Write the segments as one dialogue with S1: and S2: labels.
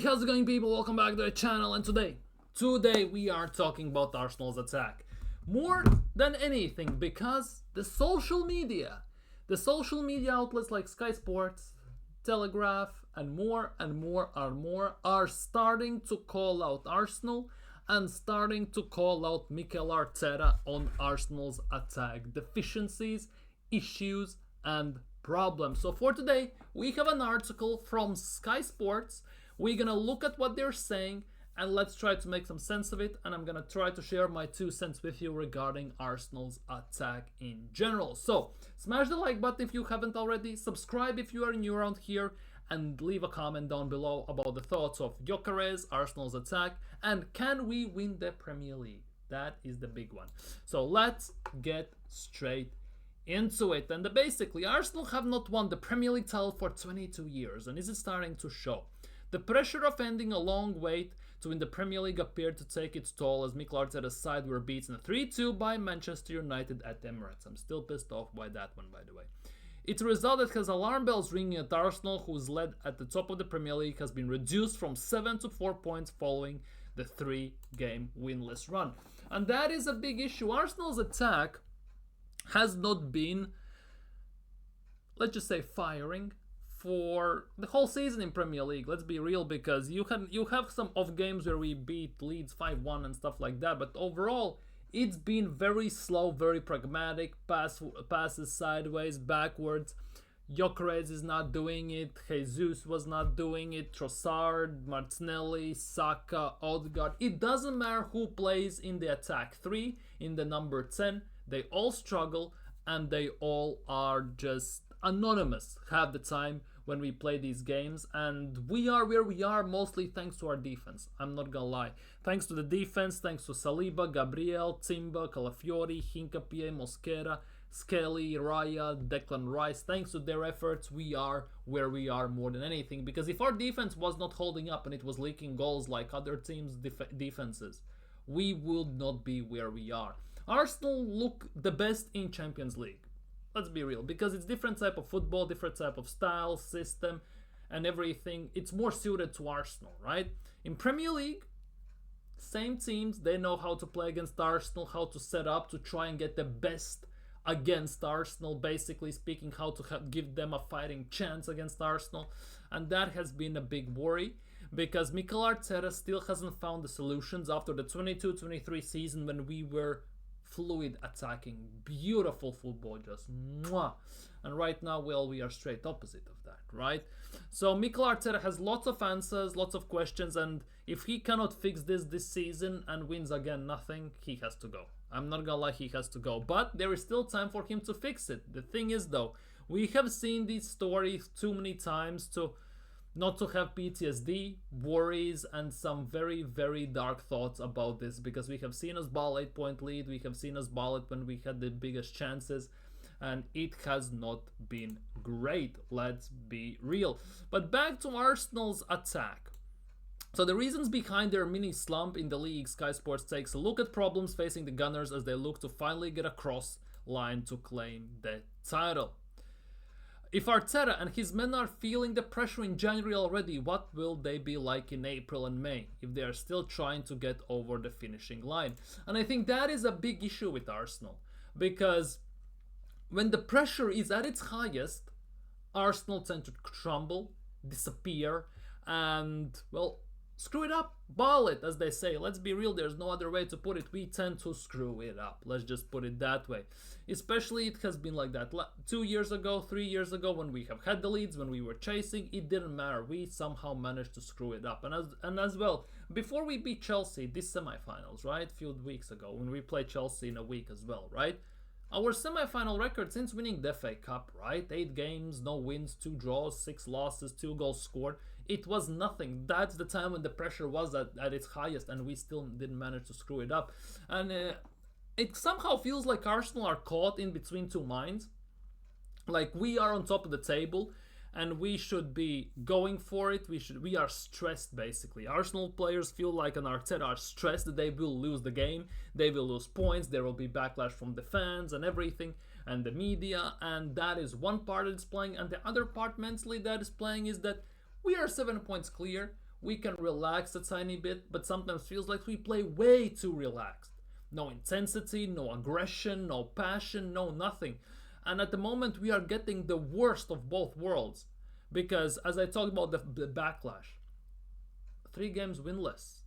S1: how's it going, people? Welcome back to the channel, and today we are talking about Arsenal's attack. More than anything, because the social media outlets like Sky Sports, Telegraph, and more are starting to call out Arsenal and starting to call out Mikel Arteta on Arsenal's attack deficiencies, issues, and problems. So for today, we have an article from Sky Sports. We're gonna look at what they're saying and let's try to make some sense of it, and I'm gonna try to share my 2 cents with you regarding Arsenal's attack in general. So smash the like button if you haven't already, subscribe if you are new around here, and leave a comment down below about the thoughts of Gyökeres, Arsenal's attack, and can we win the Premier League? That is the big one. So let's get straight into it. And basically, Arsenal have not won the Premier League title for 22 years, and is it starting to show? The pressure of ending a long wait to win the Premier League appeared to take its toll as Mikel Arteta's side were beaten 3-2 by Manchester United at Emirates. I'm still pissed off by that one, by the way. It's a result that has alarm bells ringing at Arsenal, whose lead at the top of the Premier League has been reduced from 7 to 4 points following the 3-game winless run. And that is a big issue. Arsenal's attack has not been, let's just say, firing for the whole season in Premier League. Let's be real, because you have some off games where we beat Leeds 5-1 and stuff like that, but overall it's been very slow, very pragmatic, passes sideways, backwards. Gyökeres is not doing it, Jesus was not doing it, Trossard, Martinelli, Saka, Odegaard. It doesn't matter who plays in the attack 3, in the number 10, they all struggle and they all are just anonymous half the time when we play these games, and we are where we are mostly thanks to our defense. I'm not gonna lie. Thanks to the defense, thanks to Saliba, Gabriel, Timber, Calafiori, Hincapié, Mosquera, Skelly, Raya, Declan Rice. Thanks to their efforts, we are where we are more than anything. Because if our defense was not holding up and it was leaking goals like other teams' defenses, we would not be where we are. Arsenal look the best in Champions League. Let's be real, because it's different type of football, different type of style, system, and everything. It's more suited to Arsenal, right? In Premier League, same teams, they know how to play against Arsenal, how to set up to try and get the best against Arsenal, basically speaking, how to give them a fighting chance against Arsenal. And that has been a big worry, because Mikel Arteta still hasn't found the solutions after the 22-23 season when we were fluid attacking, beautiful football, just mwah. And right now, well, we are straight opposite of that, right? So Mikel Arteta has lots of answers, lots of questions, and if he cannot fix this season and wins again nothing, he has to go. I'm not gonna lie, he has to go, but there is still time for him to fix it. The thing is, though, we have seen these stories too many times to not to have PTSD, worries, and some very, very dark thoughts about this, because we have seen us ball 8-point lead, we have seen us ball it when we had the biggest chances, and it has not been great, let's be real. But back to Arsenal's attack. So the reasons behind their mini slump in the league, Sky Sports takes a look at problems facing the Gunners as they look to finally get across line to claim the title. If Arteta and his men are feeling the pressure in January already, what will they be like in April and May if they are still trying to get over the finishing line? And I think that is a big issue with Arsenal, because when the pressure is at its highest, Arsenal tend to crumble, disappear, and, well, screw it up, ball it, as they say. Let's be real, there's no other way to put it. We tend to screw it up. Let's just put it that way. Especially it has been like that 2 years ago, 3 years ago, when we have had the leads, when we were chasing, it didn't matter. We somehow managed to screw it up. And as well, before we beat Chelsea, this semi-finals, right? A few weeks ago, when we played Chelsea in a week as well, right? Our semi-final record since winning the FA Cup, right? 8 games, no wins, 2 draws, 6 losses, 2 goals scored. It was nothing. That's the time when the pressure was at its highest, and we still didn't manage to screw it up. And it somehow feels like Arsenal are caught in between two minds. Like, we are on top of the table, and we should be going for it. We are stressed, basically. Arsenal players feel like an Arteta are stressed that they will lose the game, they will lose points, there will be backlash from the fans and everything, and the media, and that is one part that is playing. And the other part mentally that is playing is that we are 7 points clear. we can relax a tiny bit, but sometimes feels like we play way too relaxed. No intensity, no aggression, no passion, no nothing. And at the moment, we are getting the worst of both worlds. Because, as I talked about the backlash, 3 games winless.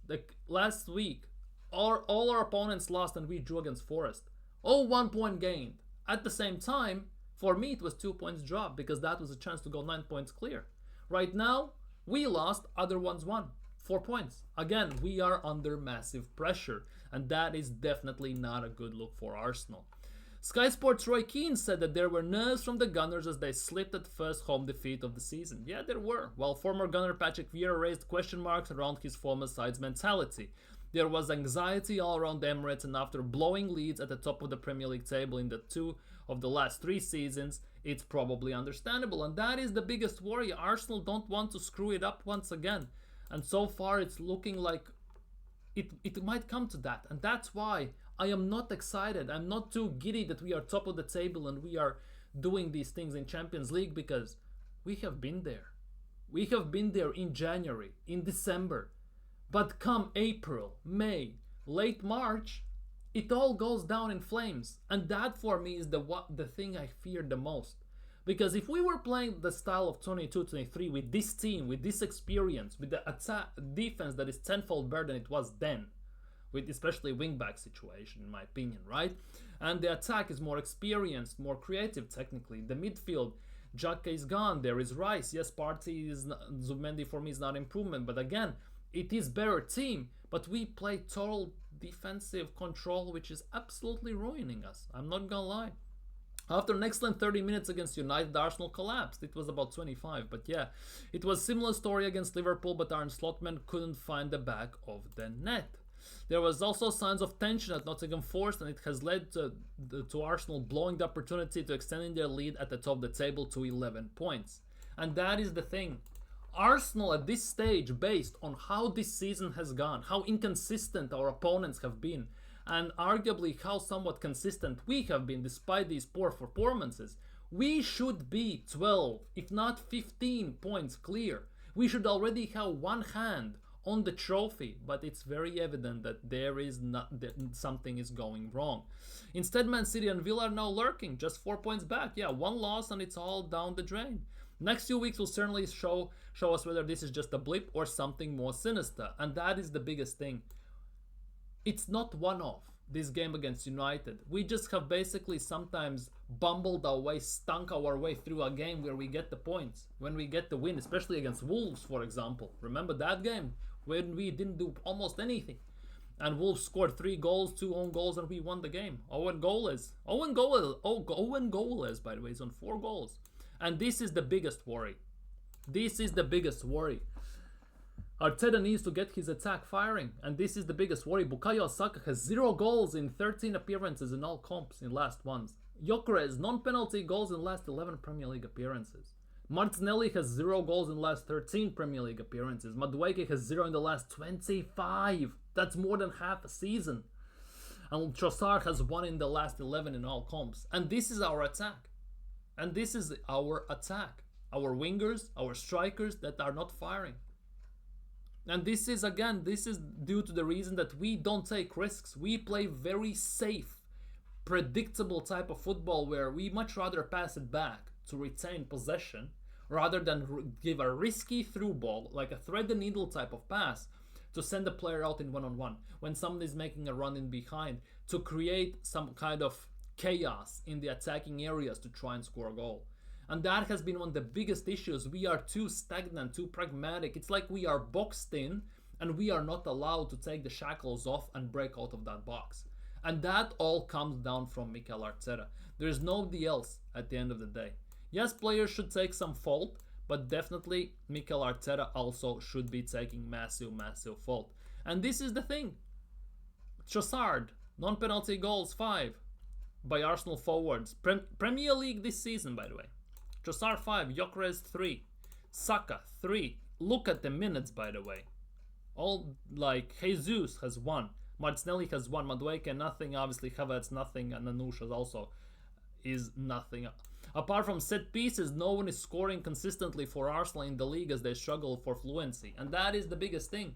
S1: Last week, all our opponents lost and we drew against Forest. All 1 point gained. At the same time, for me, it was 2 points drop because that was a chance to go 9 points clear. Right now, we lost, other ones won. 4 points. Again, we are under massive pressure, and that is definitely not a good look for Arsenal. Sky Sports' Roy Keane said that there were nerves from the Gunners as they slipped at first home defeat of the season. Yeah, there were, while former Gunner Patrick Vieira raised question marks around his former side's mentality. There was anxiety all around the Emirates, and after blowing leads at the top of the Premier League table in the 2 of the last 3 seasons, it's probably understandable. And that is the biggest worry. Arsenal don't want to screw it up once again. And so far it's looking like it might come to that. And that's why I am not excited. I'm not too giddy that we are top of the table and we are doing these things in Champions League, because we have been there. We have been there in January, in December. But come April, May, late March, it all goes down in flames. And that for me is the thing I fear the most. Because if we were playing the style of 22-23 with this team, with this experience, with the defense that is tenfold better than it was then, with especially wingback situation in my opinion, right? And the attack is more experienced, more creative technically. The midfield, Xhaka is gone, there is Rice. Yes, Zubimendi for me is not improvement, but again, it is better team, but we play total defensive control, which is absolutely ruining us. I'm not gonna lie. After an excellent 30 minutes against United, Arsenal collapsed. It was about 25, but yeah. It was a similar story against Liverpool, but Arne Slotman couldn't find the back of the net. There was also signs of tension at Nottingham Forest, and it has led to Arsenal blowing the opportunity to extending their lead at the top of the table to 11 points. And that is the thing. Arsenal at this stage, based on how this season has gone, how inconsistent our opponents have been, and arguably how somewhat consistent we have been despite these poor performances, we should be 12, if not 15 points clear. We should already have one hand on the trophy, but it's very evident that that something is going wrong. Instead, Man City and Villa are now lurking, just 4 points back. Yeah, one loss and it's all down the drain. Next few weeks will certainly show us whether this is just a blip or something more sinister, and that is the biggest thing. It's not one-off, this game against United. We just have basically sometimes bumbled our way, stunk our way through a game where we get the points, when we get the win, especially against Wolves, for example. Remember that game when we didn't do almost anything? And Wolves scored 3 goals, 2 own goals, and we won the game. Owen Goles, by the way, is on 4 goals. And this is the biggest worry. This is the biggest worry. Arteta needs to get his attack firing, and this is the biggest worry. Bukayo Saka has 0 goals in 13 appearances in all comps in last ones. Gyökeres, non-penalty goals in last 11 Premier League appearances. Martinelli has 0 goals in last 13 Premier League appearances. Madueke has 0 in the last 25. That's more than half a season. And Trossard has 1 in the last 11 in all comps. And this is our attack. And this is our attack. Our wingers, our strikers that are not firing. And this is due to the reason that we don't take risks. We play very safe, predictable type of football where we much rather pass it back to retain possession rather than give a risky through ball, like a thread the needle type of pass, to send the player out in one-on-one when someone is making a run in behind, to create some kind of chaos in the attacking areas to try and score a goal. And that has been one of the biggest issues. We are too stagnant, too pragmatic. It's like we are boxed in and we are not allowed to take the shackles off and break out of that box. And that all comes down from Mikel Arteta. There's nobody else at the end of the day. Yes, players should take some fault, but definitely Mikel Arteta also should be taking massive, massive fault. And this is the thing. Trossard, non-penalty goals 5 by Arsenal forwards. Premier League this season, by the way. Trossard 5, Gyökeres 3, Saka 3. Look at the minutes, by the way. All like Jesus has 1, Martinelli has 1, Madueke nothing, obviously Havertz nothing, and Nanush also is nothing. Apart from set pieces, no one is scoring consistently for Arsenal in the league as they struggle for fluency. And that is the biggest thing.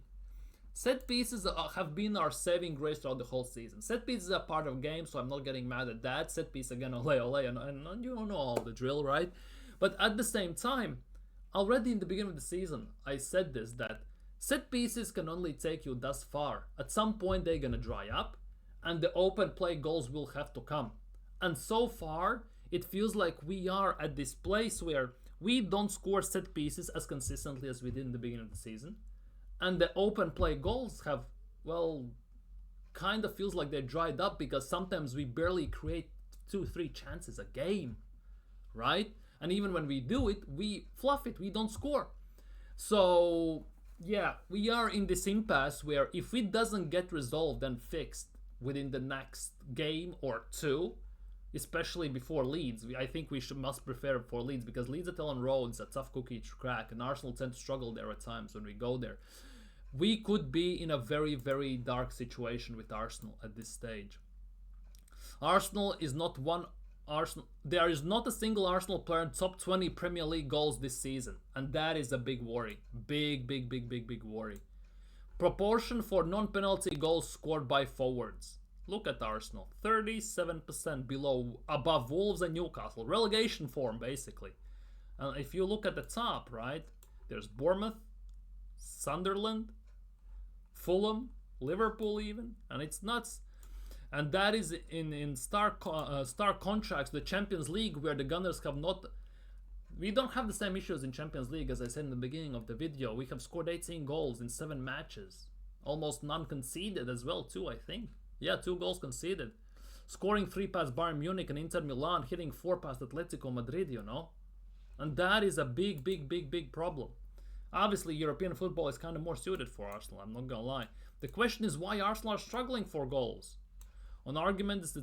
S1: Set pieces have been our saving grace throughout the whole season. Set pieces are part of game, so I'm not getting mad at that. Set piece again, ole ole, and you know all the drill, right? But at the same time, already in the beginning of the season, I said this, that set pieces can only take you thus far. At some point, they're gonna dry up, and the open play goals will have to come. And so far, it feels like we are at this place where we don't score set pieces as consistently as we did in the beginning of the season. And the open play goals have, well, kind of feels like they're dried up because sometimes we barely create 2-3 chances a game, right? And even when we do it, we fluff it, we don't score. So, yeah, we are in this impasse where if it doesn't get resolved and fixed within the next game or two, especially before Leeds, I think we must prepare for Leeds, because Leeds at Ellen Road is a tough cookie to crack, and Arsenal tend to struggle there at times when we go there. We could be in a very, very dark situation with Arsenal at this stage. Arsenal is not one Arsenal. There is not a single Arsenal player in top 20 Premier League goals this season, and that is a big worry. Big worry. Proportion for non-penalty goals scored by forwards. Look at Arsenal, 37% above Wolves and Newcastle. Relegation form, basically. And if you look at the top, right, there's Bournemouth, Sunderland, Fulham, Liverpool even, and it's nuts. And that is in stark contrast the Champions League, where the Gunners have not... We don't have the same issues in Champions League as I said in the beginning of the video. We have scored 18 goals in 7 matches. Almost none conceded as well too, I think. Yeah, 2 goals conceded. Scoring 3 past Bayern Munich and Inter Milan, hitting 4 past Atletico Madrid, you know. And that is a big problem. Obviously, European football is kind of more suited for Arsenal, I'm not gonna lie. The question is why Arsenal are struggling for goals. An argument is the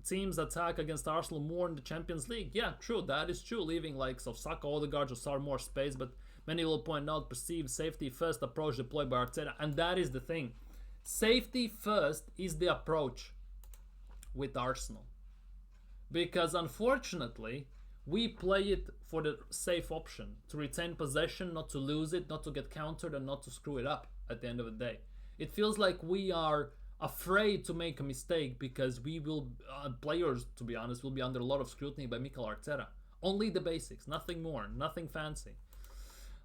S1: team's attack against Arsenal more in the Champions League. Yeah, true, that is true, leaving likes of Saka, Odegaard, Josar more space, but many will point out perceived safety first approach deployed by Arteta, and that is the thing. Safety first is the approach with Arsenal. Because unfortunately, we play it for the safe option, to retain possession, not to lose it, not to get countered, and not to screw it up at the end of the day. It feels like we are afraid to make a mistake because we will, players, to be honest, will be under a lot of scrutiny by Mikel Arteta. Only the basics, nothing more, nothing fancy.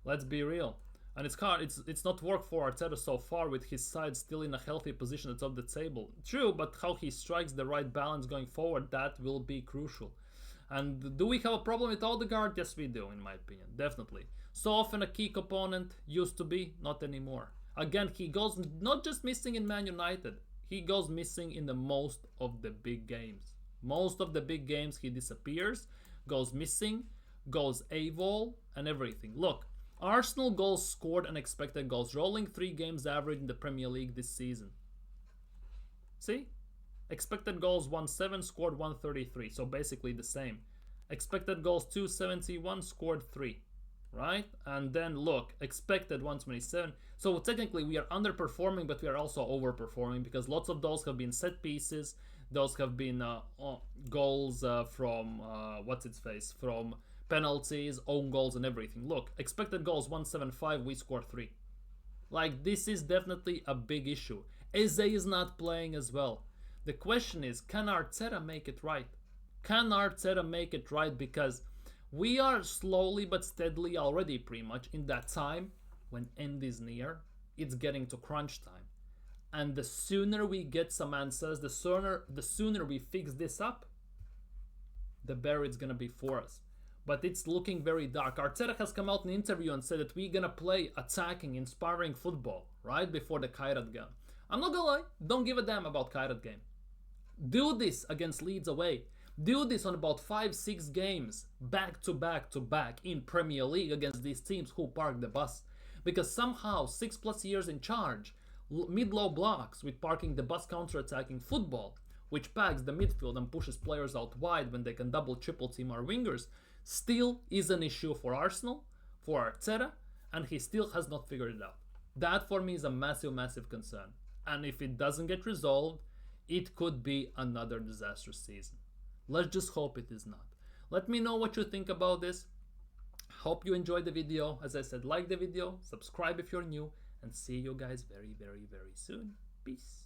S1: Let's be real. And it's not worked for Arteta so far, with his side still in a healthy position at the top of the table. True, but how he strikes the right balance going forward, that will be crucial. And do we have a problem with Odegaard? Yes, we do, in my opinion, definitely. So often a key component, used to be, not anymore. Again, he goes not just missing in Man United, he goes missing in the most of the big games. Most of the big games he disappears, goes missing, goes AWOL, and everything. Look, Arsenal goals scored and expected goals, rolling 3 games average in the Premier League this season. See? Expected goals 1.7, scored 1.33, so basically the same. Expected goals 2.71, scored 3, right? And then look, expected 1.27. So technically we are underperforming, but we are also overperforming, because lots of those have been set pieces. Those have been goals from from penalties, own goals, and everything. Look, expected goals 1.75, we scored 3. Like, this is definitely a big issue. Eze is not playing as well. The question is, can Arteta make it right? Can Arteta make it right? Because we are slowly but steadily already pretty much in that time when end is near. It's getting to crunch time. And the sooner we get some answers, the sooner we fix this up, the better it's going to be for us. But it's looking very dark. Arteta has come out in an interview and said that we're going to play attacking, inspiring football right before the Kairat game. I'm not going to lie, don't give a damn about Kairat game. Do this against Leeds away. Do this on about 5-6 games back to back in Premier League against these teams who park the bus. Because somehow 6+ years in charge, mid-low blocks with parking the bus counter-attacking football, which packs the midfield and pushes players out wide when they can double triple team our wingers, still is an issue for Arsenal, for Arteta, and he still has not figured it out. That for me is a massive concern. And if it doesn't get resolved, it could be another disastrous season. Let's just hope it is not. Let me know what you think about this. Hope you enjoyed the video. As I said, like the video, subscribe if you're new, and see you guys very, very, very soon. Peace.